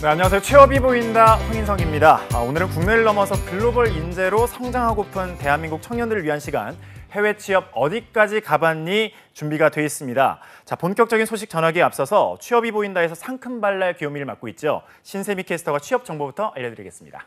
네, 안녕하세요. 취업이 보인다 황인성입니다. 오늘은 국내를 넘어서 글로벌 인재로 성장하고픈 대한민국 청년들을 위한 시간, 해외 취업 어디까지 가봤니? 준비가 돼 있습니다. 자, 본격적인 소식 전하기에 앞서서 취업이 보인다에서 상큼발랄 귀요미를 맡고 있죠. 신세미 캐스터가 취업 정보부터 알려드리겠습니다.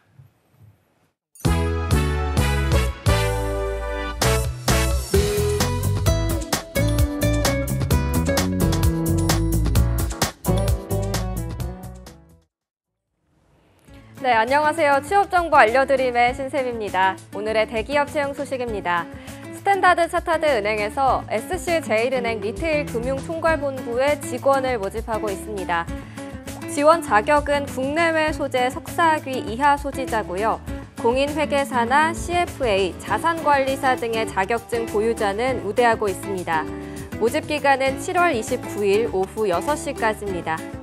네, 안녕하세요. 취업 정보 알려드림의 신샘입니다. 오늘의 대기업 채용 소식입니다. 스탠다드 차타드 은행에서 SC제일은행 리테일 금융총괄본부에 직원을 모집하고 있습니다. 지원 자격은 국내외 소재 석사학위 이하 소지자고요. 공인회계사나 CFA, 자산관리사 등의 자격증 보유자는 우대하고 있습니다. 모집 기간은 7월 29일 오후 6시까지입니다.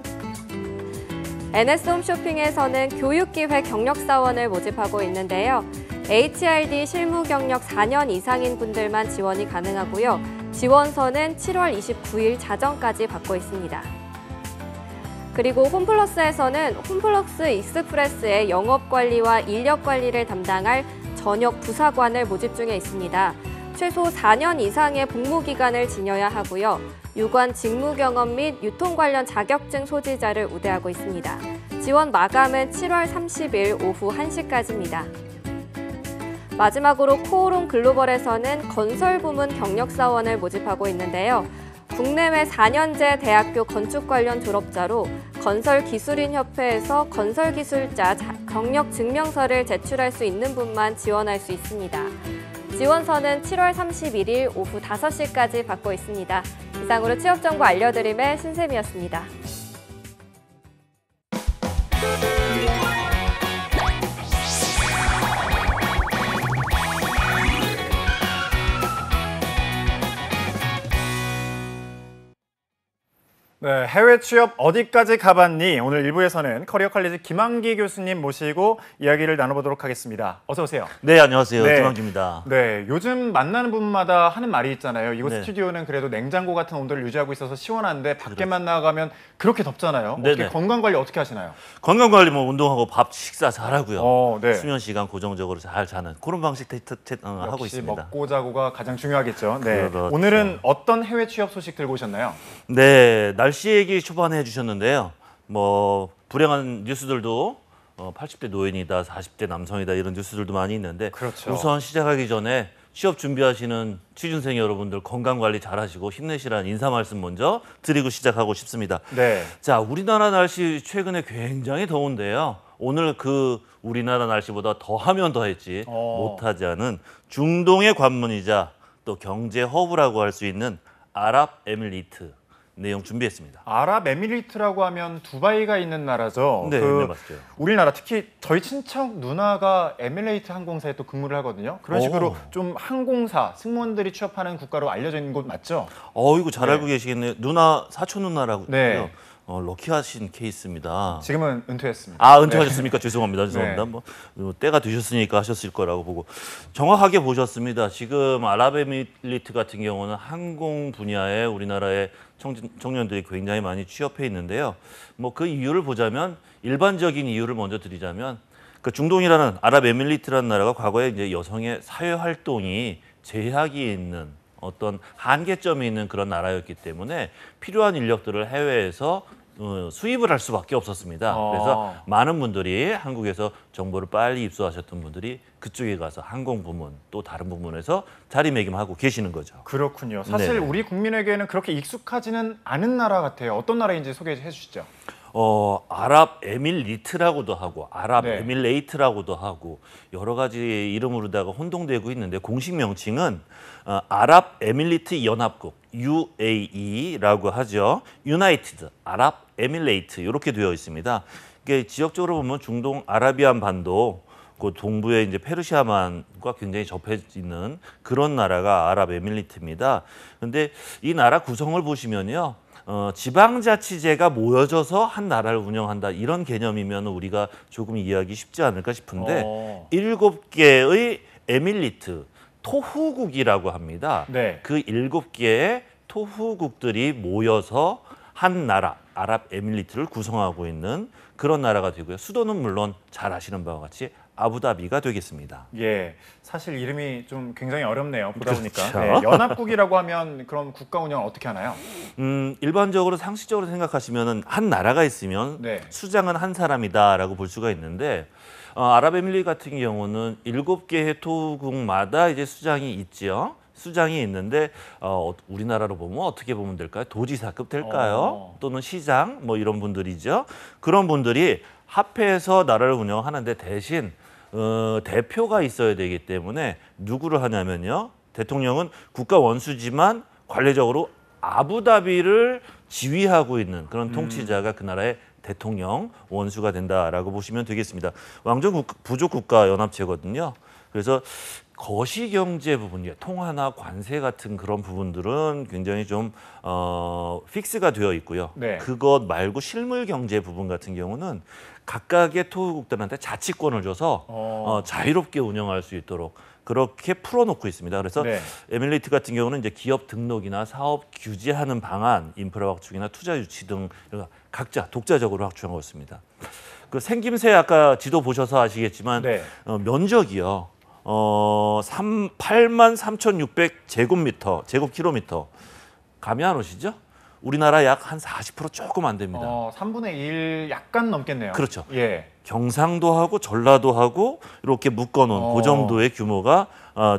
NS홈쇼핑에서는 교육기획 경력사원을 모집하고 있는데요. HRD 실무 경력 4년 이상인 분들만 지원이 가능하고요. 지원서는 7월 29일 자정까지 받고 있습니다. 그리고 홈플러스에서는 홈플러스 익스프레스의 영업관리와 인력관리를 담당할 전역 부사관을 모집 중에 있습니다. 최소 4년 이상의 복무기간을 지녀야 하고요. 유관 직무 경험 및 유통 관련 자격증 소지자를 우대하고 있습니다. 지원 마감은 7월 30일 오후 1시까지입니다. 마지막으로 코오롱 글로벌에서는 건설 부문 경력사원을 모집하고 있는데요. 국내외 4년제 대학교 건축 관련 졸업자로 건설기술인협회에서 건설기술자 경력 증명서를 제출할 수 있는 분만 지원할 수 있습니다. 지원서는 7월 31일 오후 5시까지 받고 있습니다. 이상으로 취업정보 알려드림의 신샘이었습니다. 네, 해외 취업 어디까지 가봤니? 오늘 1부에서는 커리어 칼리지 김한기 교수님 모시고 이야기를 나눠보도록 하겠습니다. 어서 오세요. 네, 안녕하세요. 네. 김한기입니다. 네, 요즘 만나는 분마다 하는 말이 있잖아요. 이곳 네. 스튜디오는 그래도 냉장고 같은 온도를 유지하고 있어서 시원한데 밖에만 나가면 그렇게 덥잖아요. 네네. 어떻게 건강 관리 어떻게 하시나요? 건강관리 뭐 운동하고 밥 식사 잘하고요. 네. 수면 시간 고정적으로 잘 자는 그런 방식 하고 역시 있습니다. 먹고 자고가 가장 중요하겠죠. 네. 그렇죠. 오늘은 어떤 해외 취업 소식 들고 오셨나요? 네, 날씨 얘기 초반에 해주셨는데요. 뭐 불행한 뉴스들도 80대 노인이다, 40대 남성이다 이런 뉴스들도 많이 있는데 그렇죠. 우선 시작하기 전에 취업 준비하시는 취준생 여러분들 건강 관리 잘하시고 힘내시라는 인사 말씀 먼저 드리고 시작하고 싶습니다. 네. 자, 우리나라 날씨 최근에 굉장히 더운데요. 오늘 그 우리나라 날씨보다 더하면 더했지 못하지 않은 중동의 관문이자 또 경제 허브라고 할 수 있는 아랍에미리트 내용 준비했습니다. 아랍에미리트라고 하면 두바이가 있는 나라죠. 네, 네, 맞죠. 우리나라 특히 저희 친척 누나가 에미레이트 항공사에 또 근무를 하거든요. 그런 식으로 좀 항공사 승무원들이 취업하는 국가로 알려져 있는 곳 맞죠? 이거 잘 알고 계시겠네요. 누나, 사촌 누나라고요. 네. 럭키하신 케이스입니다. 지금은 은퇴했습니다. 아, 은퇴하셨습니까? 네. 죄송합니다. 네. 뭐 때가 되셨으니까 하셨을 거라고 보고 정확하게 보셨습니다. 지금 아랍에미리트 같은 경우는 항공 분야에 우리나라의 청년들이 굉장히 많이 취업해 있는데요. 뭐 그 이유를 보자면 일반적인 이유를 먼저 드리자면 그 중동이라는 아랍에미리트라는 나라가 과거에 이제 여성의 사회 활동이 제약이 있는 어떤 한계점이 있는 그런 나라였기 때문에 필요한 인력들을 해외에서 수입을 할 수밖에 없었습니다. 그래서 많은 분들이 한국에서 정보를 빨리 입수하셨던 분들이 그쪽에 가서 항공 부문 또 다른 부문에서 자리매김하고 계시는 거죠. 그렇군요. 사실 네네. 우리 국민에게는 그렇게 익숙하지는 않은 나라 같아요. 어떤 나라인지 소개해 주시죠. 아랍에밀리트라고도 하고 네. 아랍에밀레이트라고도 하고 여러 가지 이름으로다가 혼동되고 있는데 공식 명칭은 아랍에밀리트 연합국 UAE라고 하죠. 유나이티드 아랍에밀레이트 이렇게 되어 있습니다. 이게 지역적으로 보면 중동 아라비안 반도 그 동부에 이제 페르시아만과 굉장히 접해 있는 그런 나라가 아랍에밀리트입니다. 그런데 이 나라 구성을 보시면요. 지방자치제가 모여져서 한 나라를 운영한다 이런 개념이면 우리가 조금 이해하기 쉽지 않을까 싶은데 7개의 에밀리트 토후국이라고 합니다. 네. 그 7개의 토후국들이 모여서 한 나라 아랍에밀리트를 구성하고 있는 그런 나라가 되고요. 수도는 물론 잘 아시는 바와 같이 아부다비가 되겠습니다. 예, 사실 이름이 좀 굉장히 어렵네요. 보다 보니까. 그렇죠. 네, 연합국이라고 하면 그럼 국가 운영을 어떻게 하나요? 일반적으로 상식적으로 생각하시면은 한 나라가 있으면 네. 수장은 한 사람이다라고 볼 수가 있는데 아랍에밀리 같은 경우는 7개의 토국마다 이제 수장이 있지요. 수장이 있는데 우리나라로 보면 어떻게 보면 될까요? 도지사급 될까요? 또는 시장 뭐 이런 분들이죠. 그런 분들이 합해서 나라를 운영하는데 대신 대표가 있어야 되기 때문에 누구를 하냐면요. 대통령은 국가 원수지만 관례적으로 아부다비를 지휘하고 있는 그런 통치자가 그 나라의 대통령 원수가 된다라고 보시면 되겠습니다. 왕정 부족 국가 연합체거든요. 그래서 거시경제 부분이 통화나 관세 같은 그런 부분들은 굉장히 좀 픽스가 되어 있고요. 네. 그것 말고 실물 경제 부분 같은 경우는 각각의 토국들한테 자치권을 줘서 자유롭게 운영할 수 있도록 그렇게 풀어놓고 있습니다. 그래서 네. 에밀리트 같은 경우는 이제 기업 등록이나 사업 규제하는 방안, 인프라 확충이나 투자 유치 등 각자 독자적으로 확충하고 있습니다. 그 생김새 아까 지도 보셔서 아시겠지만 네. 면적이요. 83,600 제곱킬로미터. 감이 안 오시죠? 우리나라 약 한 40% 조금 안 됩니다. 3분의 1 약간 넘겠네요. 그렇죠. 예. 경상도하고 전라도하고 이렇게 묶어놓은 그 정도의 규모가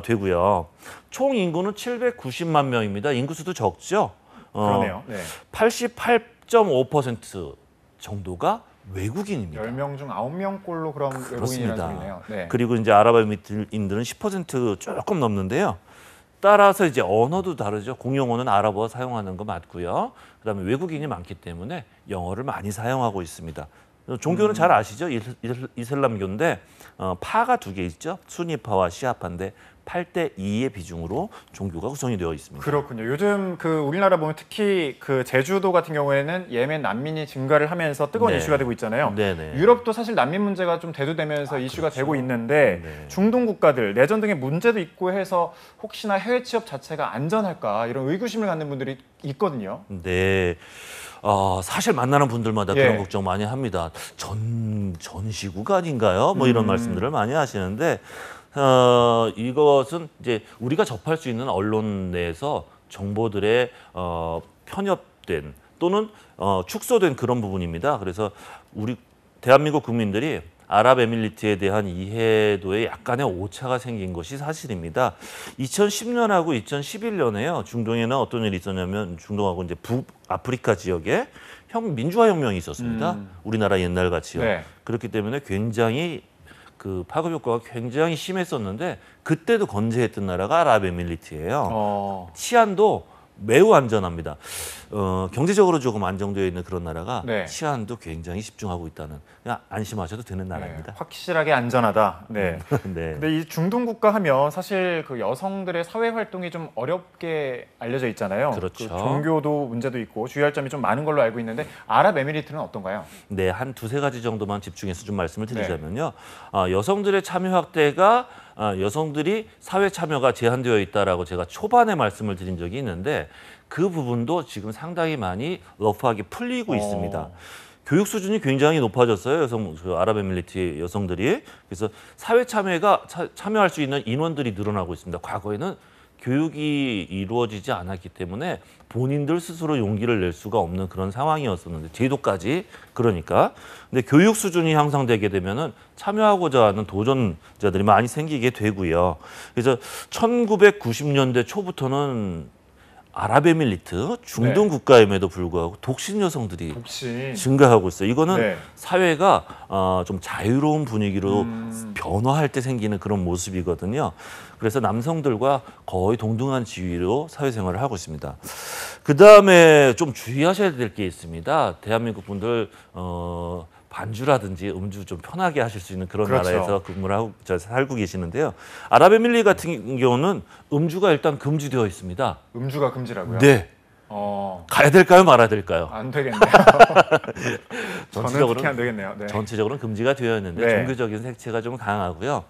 되고요. 총 인구는 790만 명입니다. 인구수도 적죠. 그러네요. 네. 88.5% 정도가 외국인입니다. 10명 중 9명꼴로 그럼 외국인이라는 소리네요. 네. 그리고 이제 아랍에미리트인들은 10% 조금 넘는데요. 따라서 이제 언어도 다르죠. 공용어는 아랍어 사용하는 거 맞고요. 그다음에 외국인이 많기 때문에 영어를 많이 사용하고 있습니다. 종교는 잘 아시죠? 이슬람교인데 파가 2개 있죠. 수니파와 시아파인데 8대 2의 비중으로 종교가 구성이 되어 있습니다. 그렇군요. 요즘 그 우리나라 보면 특히 그 제주도 같은 경우에는 예멘 난민이 증가를 하면서 뜨거운 네. 이슈가 되고 있잖아요. 네네. 유럽도 사실 난민 문제가 좀 대두되면서 이슈가 그렇죠. 되고 있는데 네. 중동 국가들 내전 등의 문제도 있고 해서 혹시나 해외 취업 자체가 안전할까 이런 의구심을 갖는 분들이 있거든요. 네. 사실 만나는 분들마다 예. 그런 걱정 많이 합니다. 전시국 아닌가요? 뭐 이런 말씀들을 많이 하시는데 이것은 이제 우리가 접할 수 있는 언론 내에서 정보들의 편협된 또는 축소된 그런 부분입니다. 그래서 우리 대한민국 국민들이 아랍에밀리트에 대한 이해도에 약간의 오차가 생긴 것이 사실입니다. 2010년하고 2011년에요. 중동에는 어떤 일이 있었냐면 중동하고 이제 북아프리카 지역에 민주화 혁명이 있었습니다. 우리나라 옛날 같이요. 네. 그렇기 때문에 굉장히 그 파급 효과가 굉장히 심했었는데 그때도 건재했던 나라가 아랍에밀리트예요. 치안도 매우 안전합니다. 경제적으로 조금 안정되어 있는 그런 나라가 네. 치안도 굉장히 집중하고 있다는 그냥 안심하셔도 되는 나라입니다. 확실하게 안전하다. 네. 네. 근데 이 중동 국가 하면 사실 그 여성들의 사회 활동이 좀 어렵게 알려져 있잖아요. 그렇죠. 그 종교도 문제도 있고 주의할 점이 좀 많은 걸로 알고 있는데 아랍에미리트는 어떤가요? 네, 한 2-3가지 정도만 집중해서 좀 말씀을 드리자면요. 여성들의 참여 확대가 여성들이 사회 참여가 제한되어 있다라고 제가 초반에 말씀을 드린 적이 있는데 그 부분도 지금 상당히 많이 러프하게 풀리고 있습니다. 교육 수준이 굉장히 높아졌어요. 아랍에밀리트 여성들이. 그래서 사회 참여가 참여할 수 있는 인원들이 늘어나고 있습니다. 과거에는 교육이 이루어지지 않았기 때문에 본인들 스스로 용기를 낼 수가 없는 그런 상황이었었는데 제도까지 그러니까 근데 교육 수준이 향상되게 되면은 참여하고자 하는 도전자들이 많이 생기게 되고요. 그래서 1990년대 초부터는 아랍에밀리트 중동 국가임에도 불구하고 독신 여성들이 증가하고 있어요. 이거는 사회가 좀 자유로운 분위기로 변화할 때 생기는 그런 모습이거든요. 그래서 남성들과 거의 동등한 지위로 사회생활을 하고 있습니다. 그다음에 좀 주의하셔야 될 게 있습니다. 대한민국 분들 반주라든지 음주 좀 편하게 하실 수 있는 그런 나라에서 근무를 하고 살고 계시는데요. 아랍에밀리 같은 경우는 음주가 일단 금지되어 있습니다. 음주가 금지라고요? 네. 가야 될까요, 말아야 될까요? 안 되겠네요. 전체적으로는 특히 안 되겠네요. 네. 전체적으로는 금지가 되어 있는데 종교적인 색채가 좀 강하고요.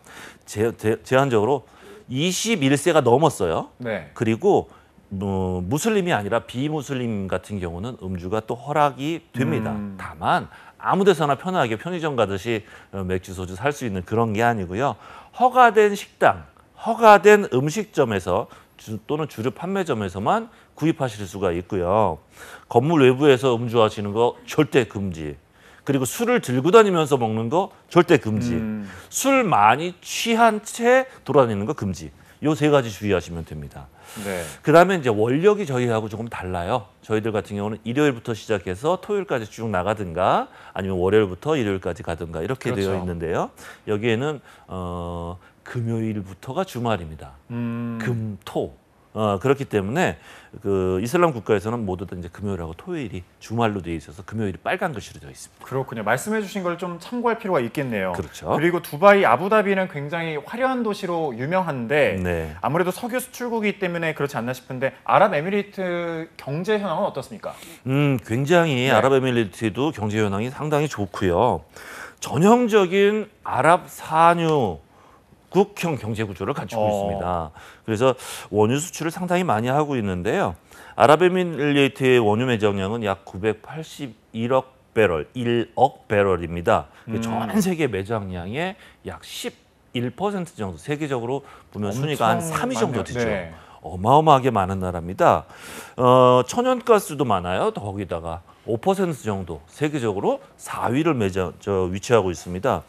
제한적으로 21세가 넘었어요. 그리고 무슬림이 아니라 비무슬림 같은 경우는 음주가 또 허락이 됩니다. 다만 아무 데서나 편하게 편의점 가듯이 맥주, 소주 살 수 있는 그런 게 아니고요. 허가된 식당, 허가된 음식점에서 또는 주류 판매점에서만 구입하실 수가 있고요. 건물 외부에서 음주하시는 거 절대 금지. 그리고 술을 들고 다니면서 먹는 거 절대 금지. 술 많이 취한 채 돌아다니는 거 금지. 요 세 가지 주의하시면 됩니다. 네. 그다음에 이제 원력이 저희하고 조금 달라요. 저희들 같은 경우는 일요일부터 시작해서 토요일까지 쭉 나가든가 아니면 월요일부터 일요일까지 가든가 이렇게 그렇죠. 되어 있는데요. 여기에는 금요일부터가 주말입니다. 금, 토. 그렇기 때문에 그 이슬람 국가에서는 모두 다 이제 금요일하고 토요일이 주말로 되어 있어서 금요일이 빨간 글씨로 되어 있습니다. 그렇군요. 말씀해 주신 걸 좀 참고할 필요가 있겠네요. 그렇죠. 그리고 두바이, 아부다비는 굉장히 화려한 도시로 유명한데 네. 아무래도 석유 수출국이기 때문에 그렇지 않나 싶은데 아랍에미리트 경제 현황은 어떻습니까? 굉장히 네. 아랍에미리트도 경제 현황이 상당히 좋고요. 전형적인 아랍 산유 국형 경제 구조를 갖추고 있습니다. 그래서 원유 수출을 상당히 많이 하고 있는데요. 아랍에미리트의 원유 매장량은 약 981억 배럴, 1억 배럴입니다. 전 세계 매장량의 약 11% 정도, 세계적으로 보면 순위가 한 3위 정도 많네요. 되죠. 네. 어마어마하게 많은 나라입니다. 천연가스도 많아요. 거기다가 5% 정도, 세계적으로 4위를 위치하고 있습니다.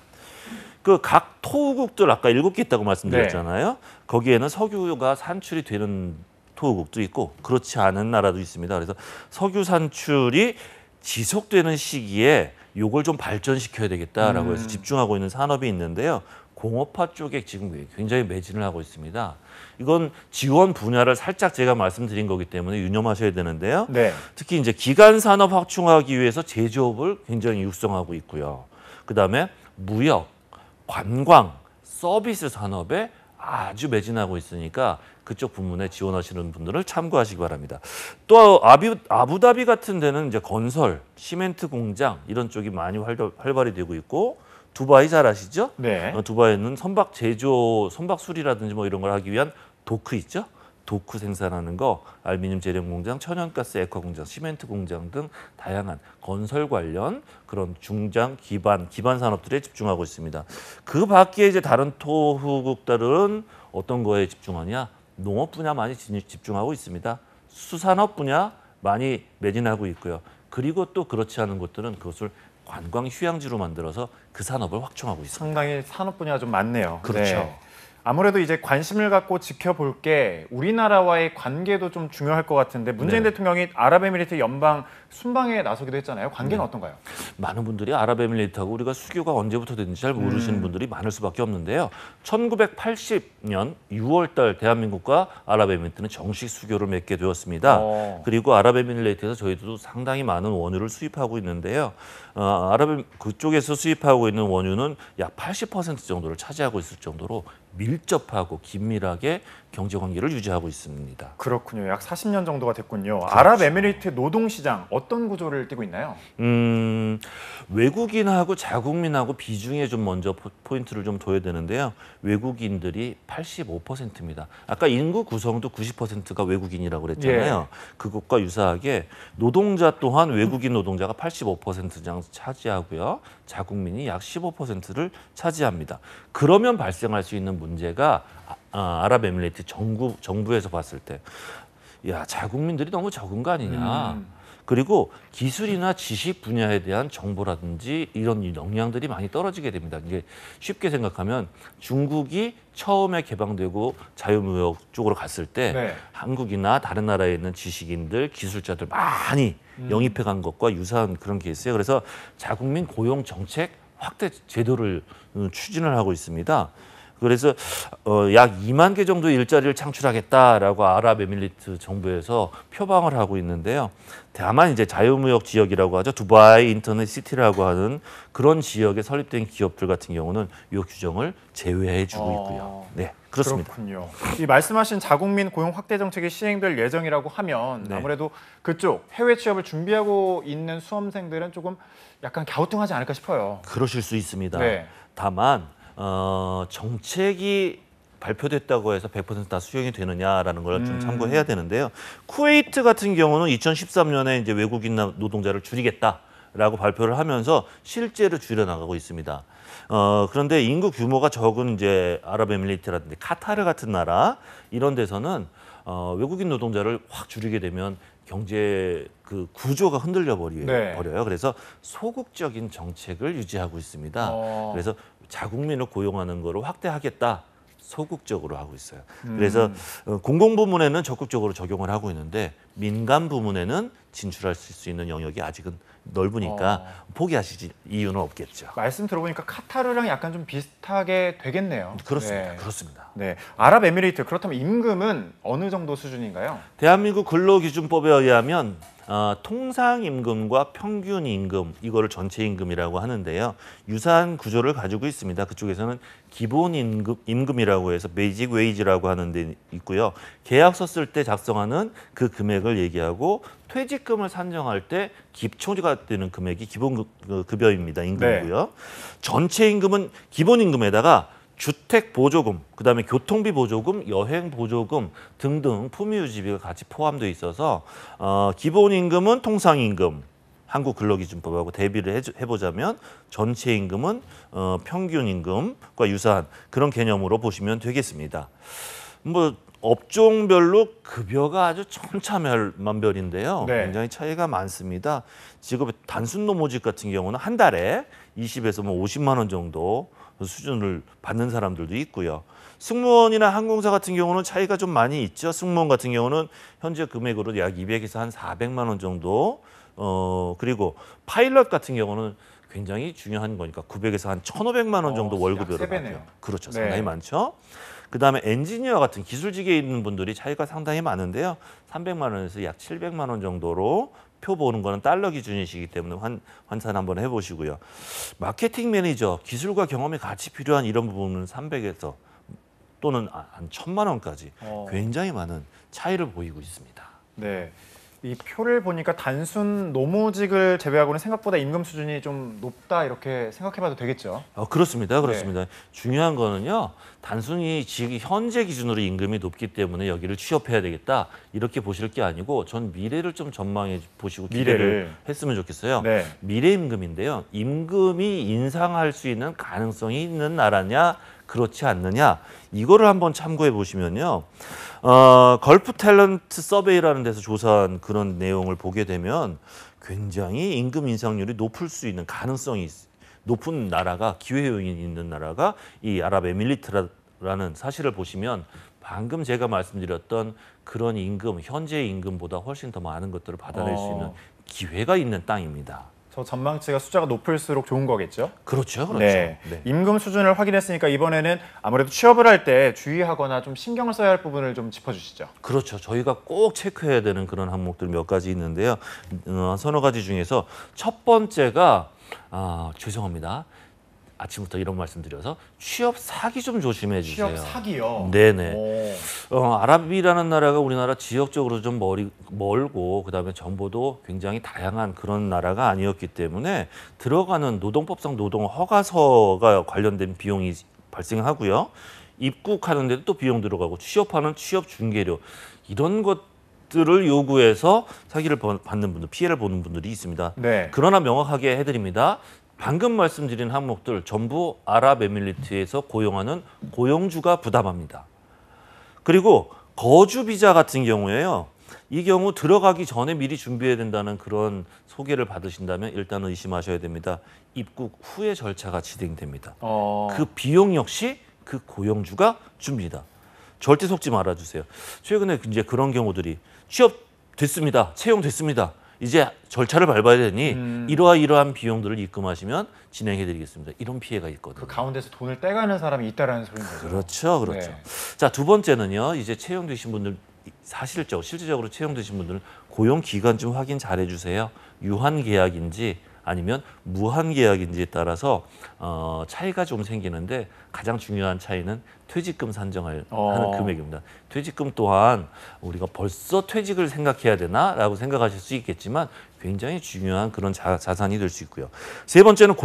그 각 토우국들 아까 7개 있다고 말씀드렸잖아요. 거기에는 석유가 산출이 되는 토우국도 있고 그렇지 않은 나라도 있습니다. 그래서 석유 산출이 지속되는 시기에 요걸 좀 발전시켜야 되겠다라고 해서 집중하고 있는 산업이 있는데요. 공업화 쪽에 지금 굉장히 매진을 하고 있습니다. 이건 지원 분야를 살짝 제가 말씀드린 거기 때문에 유념하셔야 되는데요. 네. 특히 이제 기간 산업 확충하기 위해서 제조업을 굉장히 육성하고 있고요. 그다음에 무역, 관광, 서비스 산업에 아주 매진하고 있으니까 그쪽 부문에 지원하시는 분들을 참고하시기 바랍니다. 또 아부다비 같은 데는 이제 건설, 시멘트 공장 이런 쪽이 많이 활발히 되고 있고 두바이 잘 아시죠? 네. 두바이는 선박 제조, 선박 수리라든지 뭐 이런 걸 하기 위한 도크 있죠? 도크 생산하는 거, 알루미늄 제련 공장, 천연가스 액화 공장, 시멘트 공장 등 다양한 건설 관련 그런 중장 기반 산업들에 집중하고 있습니다. 그 밖에 이제 다른 토후국들은 어떤 거에 집중하냐? 농업 분야 많이 집중하고 있습니다. 수산업 분야 많이 매진하고 있고요. 그리고 또 그렇지 않은 곳들은 그것을 관광 휴양지로 만들어서 그 산업을 확충하고 있습니다. 상당히 산업 분야가 좀 많네요. 그렇죠. 네. 아무래도 이제 관심을 갖고 지켜볼 게 우리나라와의 관계도 좀 중요할 것 같은데 문재인 네. 대통령이 아랍에미리트 연방 순방에 나서기도 했잖아요. 관계는 어떤가요? 많은 분들이 아랍에미리트하고 우리가 수교가 언제부터 됐는지 잘 모르시는 분들이 많을 수밖에 없는데요. 1980년 6월 달 대한민국과 아랍에미리트는 정식 수교를 맺게 되었습니다. 그리고 아랍에미리트에서 저희도 상당히 많은 원유를 수입하고 있는데요. 그쪽에서 수입하고 있는 원유는 약 80% 정도를 차지하고 있을 정도로 밀접하고 긴밀하게 경제 관계를 유지하고 있습니다. 그렇군요. 약 40년 정도가 됐군요. 그렇죠. 아랍에미리트 노동시장 어떤 구조를 띠고 있나요? 외국인하고 자국민하고 비중에 좀 먼저 포인트를 좀 둬야 되는데요. 외국인들이 85%입니다. 아까 인구 구성도 90%가 외국인이라고 그랬잖아요. 그것과 유사하게 노동자 또한 외국인 노동자가 85% 정도 차지하고요. 자국민이 약 15%를 차지합니다. 그러면 발생할 수 있는 문제가 아랍에미리트 정부에서 봤을 때 야, 자국민들이 너무 적은 거 아니냐. 그리고 기술이나 지식 분야에 대한 정보라든지 이런 역량들이 많이 떨어지게 됩니다. 이게 쉽게 생각하면 중국이 처음에 개방되고 자유무역 쪽으로 갔을 때 한국이나 다른 나라에 있는 지식인들, 기술자들 많이 영입해 간 것과 유사한 그런 케이스예요. 그래서 자국민 고용 정책 확대 제도를 추진을 하고 있습니다. 그래서 약 2만 개 정도의 일자리를 창출하겠다라고 아랍에미리트 정부에서 표방을 하고 있는데요. 다만 이제 자유무역 지역이라고 하죠. 두바이 인터넷 시티라고 하는 그런 지역에 설립된 기업들 같은 경우는 이 규정을 제외해 주고 있고요. 네, 그렇습니다. 그렇군요. 이 말씀하신 자국민 고용 확대 정책이 시행될 예정이라고 하면 아무래도 그쪽 해외 취업을 준비하고 있는 수험생들은 조금 약간 갸우뚱하지 않을까 싶어요. 그러실 수 있습니다. 네. 다만 정책이 발표됐다고 해서 100% 다 수용이 되느냐라는 걸 좀 참고해야 되는데요. 쿠웨이트 같은 경우는 2013년에 이제 외국인 노동자를 줄이겠다라고 발표를 하면서 실제로 줄여나가고 있습니다. 그런데 인구 규모가 적은 이제 아랍에미리트라든지 카타르 같은 나라 이런 데서는 외국인 노동자를 확 줄이게 되면 경제 그 구조가 흔들려 버려요. 그래서 소극적인 정책을 유지하고 있습니다. 그래서 자국민을 고용하는 거를 확대하겠다. 소극적으로 하고 있어요. 그래서 공공 부문에는 적극적으로 적용을 하고 있는데 민간 부문에는 진출할 수 있는 영역이 아직은 넓으니까 포기하실 이유는 없겠죠. 말씀 들어보니까 카타르랑 약간 좀 비슷하게 되겠네요. 그렇습니다. 네. 그렇습니다. 네, 아랍에미리트 그렇다면 임금은 어느 정도 수준인가요? 대한민국 근로기준법에 의하면 통상임금과 평균임금 이거를 전체임금이라고 하는데요. 유사한 구조를 가지고 있습니다. 그쪽에서는 기본임금이라고 해서 베이직 웨이지라고 하는 데 있고요. 계약서 쓸 때 작성하는 그 금액을 얘기하고 퇴직금을 산정할 때 기초가 되는 금액이 기본급여입니다. 임금이고요. 전체임금은 기본임금에다가 주택 보조금, 그다음에 교통비 보조금, 여행 보조금 등등 품위 유지비가 같이 포함되어 있어서 기본 임금은 통상 임금, 한국 근로기준법하고 대비를 해보자면 전체 임금은 평균 임금과 유사한 그런 개념으로 보시면 되겠습니다. 뭐 업종별로 급여가 아주 천차만별인데요. 네. 굉장히 차이가 많습니다. 직업의 단순 노무직 같은 경우는 한 달에 20에서 뭐 50만 원 정도 수준을 받는 사람들도 있고요. 승무원이나 항공사 같은 경우는 차이가 좀 많이 있죠. 승무원 같은 경우는 현재 금액으로 약 200에서 한 400만 원 정도. 그리고 파일럿 같은 경우는 굉장히 중요한 거니까 900에서 한 1,500만 원 정도 월급으로 받고요. 그렇죠. 네. 상당히 많죠. 그다음에 엔지니어 같은 기술직에 있는 분들이 차이가 상당히 많은데요. 300만 원에서 약 700만 원 정도로 표 보는 거는 달러 기준이시기 때문에 환산 한번 해보시고요. 마케팅 매니저, 기술과 경험이 같이 필요한 이런 부분은 300에서 또는 한 1,000만 원까지 굉장히 많은 차이를 보이고 있습니다. 네, 이 표를 보니까 단순 노무직을 제외하고는 생각보다 임금 수준이 좀 높다 이렇게 생각해봐도 되겠죠? 그렇습니다. 그렇습니다. 네. 중요한 거는요. 단순히 현재 기준으로 임금이 높기 때문에 여기를 취업해야 되겠다 이렇게 보실 게 아니고 전 미래를 좀 전망해 보시고 기대를 했으면 좋겠어요. 네. 미래 임금인데요. 임금이 인상할 수 있는 가능성이 있는 나라냐 그렇지 않느냐 이거를 한번 참고해 보시면요. 걸프 탤런트 서베이라는 데서 조사한 그런 내용을 보게 되면 굉장히 임금 인상률이 높을 수 있는 가능성이 높은 나라가 기회 요인이 있는 나라가 이 아랍에미리트라는 사실을 보시면 방금 제가 말씀드렸던 그런 임금, 현재 임금보다 훨씬 더 많은 것들을 받아낼 수 있는 기회가 있는 땅입니다. 저 전망치가 숫자가 높을수록 좋은 거겠죠? 그렇죠. 그렇죠. 네. 네. 임금 수준을 확인했으니까 이번에는 아무래도 취업을 할 때 주의하거나 좀 신경을 써야 할 부분을 좀 짚어주시죠. 그렇죠. 저희가 꼭 체크해야 되는 그런 항목들 몇 가지 있는데요. 서너 가지 중에서 첫 번째가 죄송합니다. 아침부터 이런 말씀드려서 취업 사기 좀 조심해 주세요. 취업 사기요? 네네. 아랍이라는 나라가 우리나라 지역적으로 좀 멀고 그다음에 정보도 굉장히 다양한 그런 나라가 아니었기 때문에 들어가는 노동법상 노동 허가서가 관련된 비용이 발생하고요. 입국하는데도 또 비용 들어가고 취업하는 취업 중개료 이런 것들을 요구해서 사기를 받는 분들, 피해를 보는 분들이 있습니다. 네. 그러나 명확하게 해드립니다. 방금 말씀드린 항목들 전부 아랍에미리트에서 고용하는 고용주가 부담합니다. 그리고 거주 비자 같은 경우에요. 이 경우 들어가기 전에 미리 준비해야 된다는 그런 소개를 받으신다면 일단은 의심하셔야 됩니다. 입국 후에 절차가 진행됩니다. 그 비용 역시 그 고용주가 줍니다. 절대 속지 말아주세요. 최근에 이제 그런 경우들이 취업됐습니다. 채용됐습니다. 이제 절차를 밟아야 되니 이러한 비용들을 입금하시면 진행해드리겠습니다. 이런 피해가 있거든요. 그 가운데서 돈을 떼가는 사람이 있다라는 소리인 거죠. 그렇죠, 그렇죠. 네. 자, 두 번째는요. 이제 채용되신 분들 실질적으로 채용되신 분들은 고용 기간 좀 확인 잘 해주세요. 유한 계약인지 아니면 무한 계약인지에 따라서 차이가 좀 생기는데 가장 중요한 차이는 퇴직금 산정하는 금액입니다. 퇴직금 또한 우리가 벌써 퇴직을 생각해야 되나라고 생각하실 수 있겠지만 굉장히 중요한 그런 자산이 될 수 있고요. 세 번째는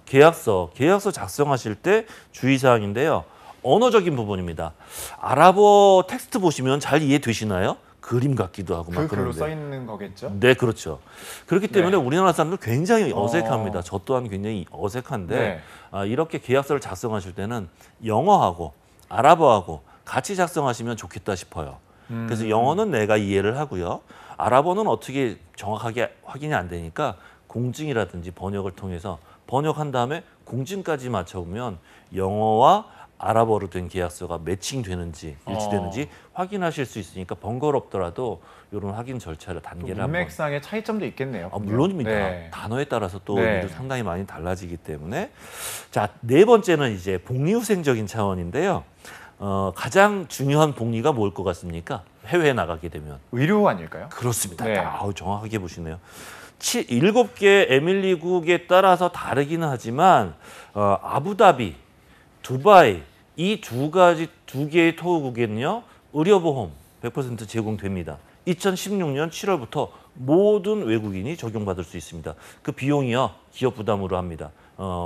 계약서 작성하실 때 주의사항인데요. 언어적인 부분입니다. 아랍어 텍스트 보시면 잘 이해되시나요? 그림 같기도 하고 막 그 글로 그런데. 써 있는 거겠죠? 네, 그렇죠. 그렇기 때문에 네. 우리나라 사람들 굉장히 어색합니다. 저 또한 굉장히 어색한데 네. 이렇게 계약서를 작성하실 때는 영어하고 아랍어하고 같이 작성하시면 좋겠다 싶어요. 그래서 영어는 내가 이해를 하고요. 아랍어는 어떻게 정확하게 확인이 안 되니까 공증이라든지 번역을 통해서 번역한 다음에 공증까지 맞춰보면 영어와 아랍어로 된 계약서가 매칭되는지 일치되는지 확인하실 수 있으니까 번거롭더라도 이런 확인 절차를 단계를 한번. 문맥상의 차이점도 있겠네요. 물론입니다. 네. 단어에 따라서 또 네. 의미도 상당히 많이 달라지기 때문에. 자, 네 번째는 이제 복리후생적인 차원인데요. 가장 중요한 복리가 뭘 것 같습니까? 해외에 나가게 되면. 의료 아닐까요? 그렇습니다. 네. 정확하게 보시네요. 7개 에밀리국에 따라서 다르기는 하지만 아부다비, 두바이 이 두 개의 토호국에는요 의료보험 100% 제공됩니다. 2016년 7월부터 모든 외국인이 적용받을 수 있습니다. 그 비용이요 기업 부담으로 합니다.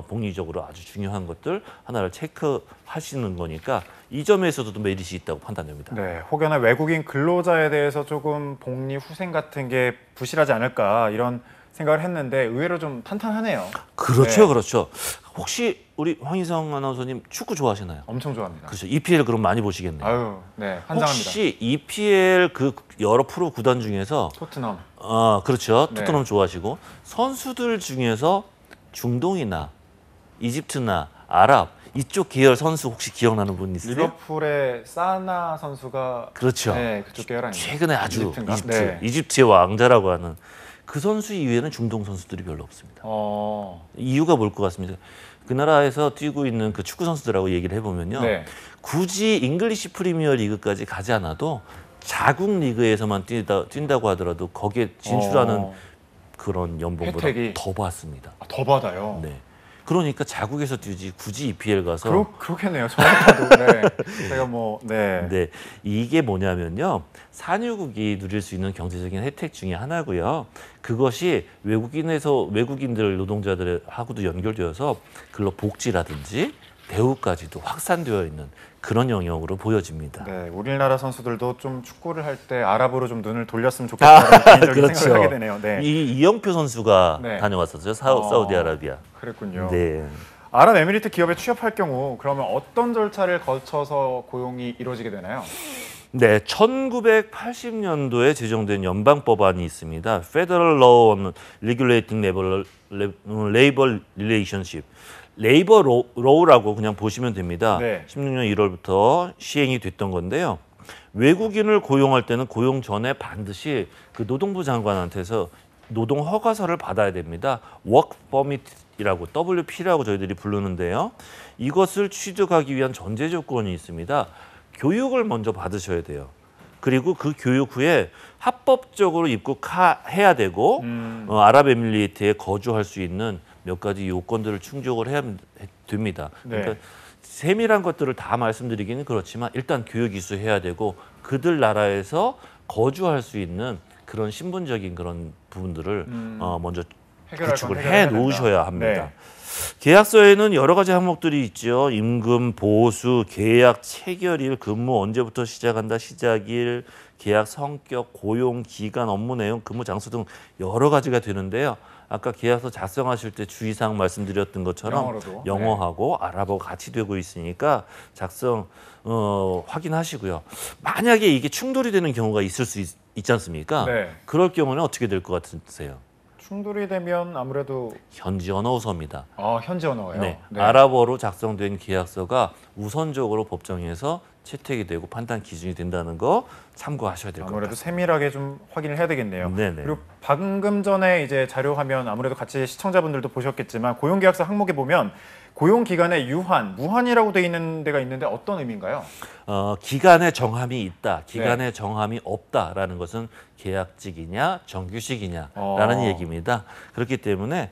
복리적으로 아주 중요한 것들 하나를 체크하시는 거니까 이 점에서도 메리트이 있다고 판단됩니다. 네, 혹여나 외국인 근로자에 대해서 조금 복리 후생 같은 게 부실하지 않을까 이런 생각을 했는데 의외로 좀 탄탄하네요. 그렇죠, 네. 그렇죠. 혹시 우리 황희성 아나운서님 축구 좋아하시나요? 엄청 좋아합니다. 그렇죠. EPL 그럼 많이 보시겠네요. 아유, 네, 환장합니다. 혹시 EPL 그 여러 프로 구단 중에서 토트넘. 그렇죠. 네. 토트넘 좋아하시고 선수들 중에서 중동이나 이집트나 아랍 이쪽 계열 선수 혹시 기억나는 분 있으세요? 리버풀의 사나 선수가 그렇죠. 네, 그쪽 계열 아니에요? 최근에 아주 이집트인가? 이집트, 네. 이집트의 왕자라고 하는 그 선수 이외에는 중동 선수들이 별로 없습니다. 이유가 뭘 것 같습니다. 그 나라에서 뛰고 있는 그 축구 선수들하고 얘기를 해보면요. 네. 굳이 잉글리시 프리미어 리그까지 가지 않아도 자국 리그에서만 뛴다고 하더라도 거기에 진출하는 그런 연봉보다 혜택이? 더 받습니다. 더 받아요. 네. 그러니까 자국에서 뛰지 굳이 EPL 가서 그렇겠네요. 저한테도 네. 제가 네, 이게 뭐냐면요. 산유국이 누릴 수 있는 경제적인 혜택 중에 하나고요. 그것이 외국인들 노동자들하고도 연결되어서 근로복지라든지 대우까지도 확산되어 있는 그런 영역으로 보여집니다. 네, 우리나라 선수들도 좀 축구를 할 때 아랍어로 좀 눈을 돌렸으면 좋겠다는 개인적인 그렇죠. 생각을 하게 되네요. 네. 이영표 선수가 네. 다녀왔었죠. 사우디아라비아. 그랬군요. 네. 아랍에미리트 기업에 취업할 경우 그러면 어떤 절차를 거쳐서 고용이 이루어지게 되나요? 네, 1980년도에 제정된 연방 법안이 있습니다. Federal Law on Regulating Labor Relationship. 레이버 로우라고 그냥 보시면 됩니다. 네. 16년 1월부터 시행이 됐던 건데요. 외국인을 고용할 때는 고용 전에 반드시 그 노동부 장관한테서 노동 허가서를 받아야 됩니다. Work Permit이라고 WP라고 저희들이 부르는데요. 이것을 취득하기 위한 전제 조건이 있습니다. 교육을 먼저 받으셔야 돼요. 그리고 그 교육 후에 합법적으로 입국해야 되고 아랍에미리트에 거주할 수 있는 몇 가지 요건들을 충족을 해야 됩니다. 네. 그러니까 세밀한 것들을 다 말씀드리기는 그렇지만 일단 교육 이수해야 되고 그들 나라에서 거주할 수 있는 그런 신분적인 그런 부분들을 먼저 해결할 건 구축을 해결해야 해 된다. 놓으셔야 합니다. 네. 계약서에는 여러 가지 항목들이 있죠. 임금, 보수, 계약 체결일, 근무 언제부터 시작한다, 시작일, 계약 성격, 고용 기간, 업무 내용, 근무 장소 등 여러 가지가 되는데요. 아까 계약서 작성하실 때 주의사항 말씀드렸던 것처럼 영어로도. 영어하고 아랍어 같이 되고 있으니까 작성 확인하시고요. 만약에 이게 충돌이 되는 경우가 있을 수 있지 않습니까? 네. 그럴 경우는 어떻게 될 것 같으세요? 충돌이 되면 아무래도 현지 언어서입니다. 현지 언어예요. 네, 아랍어로 작성된 계약서가 우선적으로 법정에서 채택이 되고 판단 기준이 된다는 거 참고하셔야 될 것 같아요. 아무래도 세밀하게 좀 확인을 해야 되겠네요. 네네. 그리고 방금 전에 이제 자료 화면 아무래도 같이 시청자분들도 보셨겠지만 고용계약서 항목에 보면 고용 기간에 유한, 무한이라고 돼 있는 데가 있는데 어떤 의미인가요? 기간에 정함이 있다, 기간에 정함이 없다라는 것은 계약직이냐 정규직이냐라는 얘기입니다. 그렇기 때문에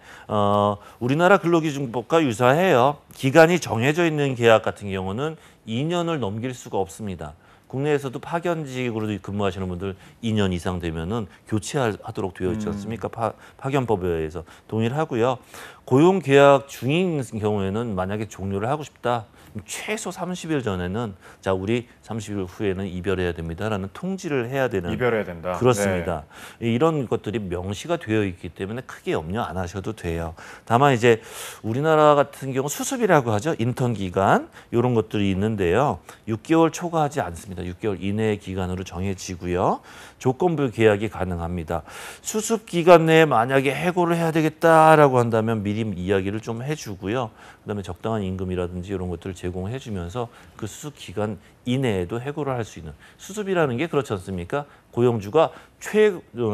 우리나라 근로기준법과 유사해요. 기간이 정해져 있는 계약 같은 경우는 2년을 넘길 수가 없습니다. 국내에서도 파견직으로 근무하시는 분들 2년 이상 되면은 교체하도록 되어 있지 않습니까? 파견법에 의해서 동의를 하고요. 고용 계약 중인 경우에는 만약에 종료를 하고 싶다. 최소 30일 전에는 자 우리 30일 후에는 이별해야 됩니다라는 통지를 해야 되는 이별해야 된다. 그렇습니다. 이런 것들이 명시가 되어 있기 때문에 크게 염려 안 하셔도 돼요. 다만 이제 우리나라 같은 경우 수습이라고 하죠. 인턴 기간 이런 것들이 있는데요. 6개월 초과하지 않습니다. 6개월 이내의 기간으로 정해지고요. 조건부 계약이 가능합니다. 수습 기간 내에 만약에 해고를 해야 되겠다라고 한다면 미리 이야기를 좀 해주고요. 그다음에 적당한 임금이라든지 이런 것들을 제공해주면서 그 수습 기간 이내에도 해고를 할 수 있는 수습이라는 게 그렇지 않습니까? 고용주가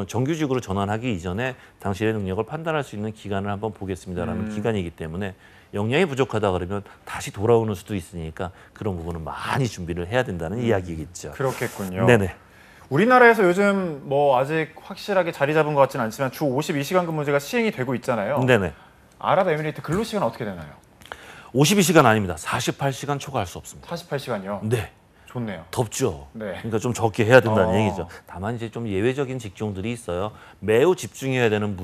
정규직으로 전환하기 이전에 당신의 능력을 판단할 수 있는 기간을 한번 보겠습니다라는 기간이기 때문에 역량이 부족하다 그러면 다시 돌아오는 수도 있으니까 그런 부분은 많이 준비를 해야 된다는 이야기겠죠. 그렇겠군요. 네네. 우리나라에서 요즘 뭐 아직 확실하게 자리 잡은 것 같지는 않지만 주 52시간 근무제가 시행이 되고 있잖아요. 네네. 아랍에미리트 근로시간 어떻게 되나요? 52시간 아닙니다. 48시간 초과할 수 없습니다. 48시간이요? 네. 좋네요. 덥죠. 네. 그러니까 좀 적게 해야 된다는 얘기죠. 다만 이제 좀 예외적인 직종들이 있어요. 매우 집중해야 되는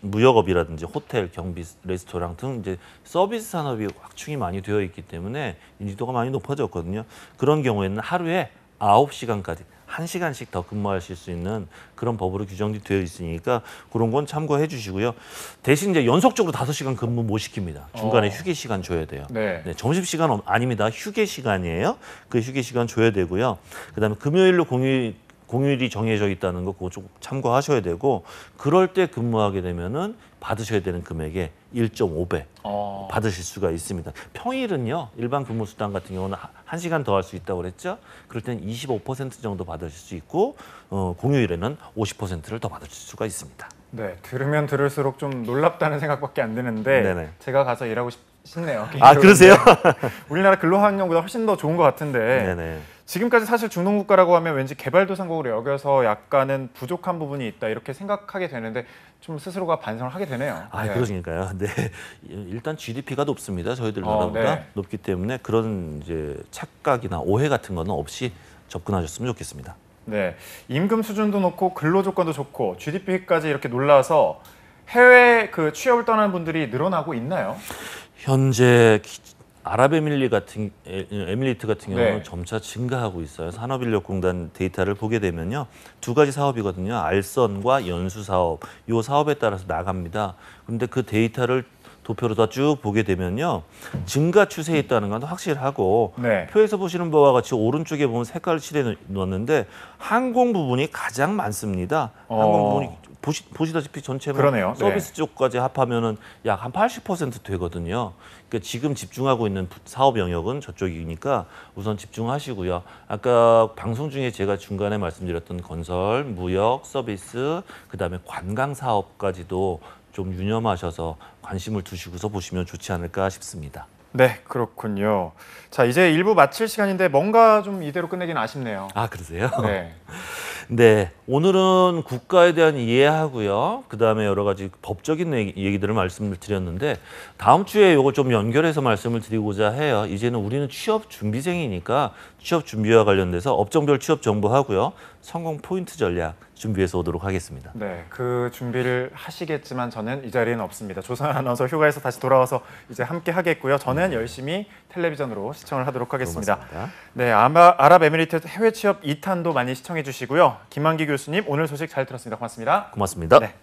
무역업이라든지 호텔, 경비, 레스토랑 등 이제 서비스 산업이 확충이 많이 되어 있기 때문에 인지도가 많이 높아졌거든요. 그런 경우에는 하루에 9시간까지 1시간씩 더 근무하실 수 있는 그런 법으로 규정이 되어 있으니까 그런 건 참고해 주시고요. 대신 이제 연속적으로 5시간 근무 못 시킵니다. 중간에 휴게 시간 줘야 돼요. 네. 네, 점심 시간 아닙니다. 휴게 시간이에요. 그 휴게 시간 줘야 되고요. 그다음에 금요일로 공휴일이 정해져 있다는 거 그거 좀 참고하셔야 되고 그럴 때 근무하게 되면은 받으셔야 되는 금액의 1.5배 받으실 수가 있습니다. 평일은요. 일반 근무 수당 같은 경우는 1시간 더 할 수 있다고 그랬죠. 그럴 때는 25% 정도 받으실 수 있고 공휴일에는 50%를 더 받으실 수가 있습니다. 네, 들으면 들을수록 좀 놀랍다는 생각밖에 안 드는데 네네. 제가 가서 일하고 싶네요. 아, 그러세요? 우리나라 근로환경보다 훨씬 더 좋은 것 같은데 네네. 지금까지 사실 중동국가라고 하면 왠지 개발도상국으로 여겨서 약간은 부족한 부분이 있다 이렇게 생각하게 되는데 좀 스스로가 반성을 하게 되네요. 아, 네. 그러시니까요. 네, 일단 GDP가 높습니다. 저희들 나라보다 네. 높기 때문에 그런 이제 착각이나 오해 같은 거는 없이 접근하셨으면 좋겠습니다. 네, 임금 수준도 높고 근로 조건도 좋고 GDP까지 이렇게 놀라서 해외 그 취업을 떠나는 분들이 늘어나고 있나요? 현재 아랍에미리트 같은 경우는 네. 점차 증가하고 있어요. 산업인력공단 데이터를 보게 되면요. 2가지 사업이거든요. 알선과 연수 사업. 이 사업에 따라서 나갑니다. 그런데 그 데이터를 도표로 다 쭉 보게 되면요. 증가 추세에 있다는 건 확실하고 네. 표에서 보시는 바와 같이 오른쪽에 보면 색깔을 칠해 놓았는데 항공 부분이 가장 많습니다. 항공 부분이 보시다시피 전체 그러네요. 서비스 쪽까지 합하면은 약 한 80% 되거든요. 그러니까 지금 집중하고 있는 사업 영역은 저쪽이니까 우선 집중하시고요. 아까 방송 중에 제가 중간에 말씀드렸던 건설, 무역, 서비스, 그다음에 관광 사업까지도 좀 유념하셔서 관심을 두시고서 보시면 좋지 않을까 싶습니다. 네, 그렇군요. 자, 이제 1부 마칠 시간인데 뭔가 좀 이대로 끝내기는 아쉽네요. 아, 그러세요? 네. 네, 오늘은 국가에 대한 이해하고요. 그다음에 여러 가지 법적인 얘기들을 말씀을 드렸는데 다음 주에 이거 좀 연결해서 말씀을 드리고자 해요. 이제는 우리는 취업 준비생이니까 취업 준비와 관련돼서 업종별 취업 정보하고요. 성공 포인트 전략 준비해서 오도록 하겠습니다. 네, 그 준비를 하시겠지만 저는 이 자리에는 없습니다. 조선 아나운서 휴가에서 다시 돌아와서 이제 함께 하겠고요. 저는 열심히 텔레비전으로 시청을 하도록 하겠습니다. 고맙습니다. 네, 아랍에미리트 해외 취업 2탄도 많이 시청해 주시고요. 김만기 교수님 오늘 소식 잘 들었습니다. 고맙습니다. 고맙습니다. 네.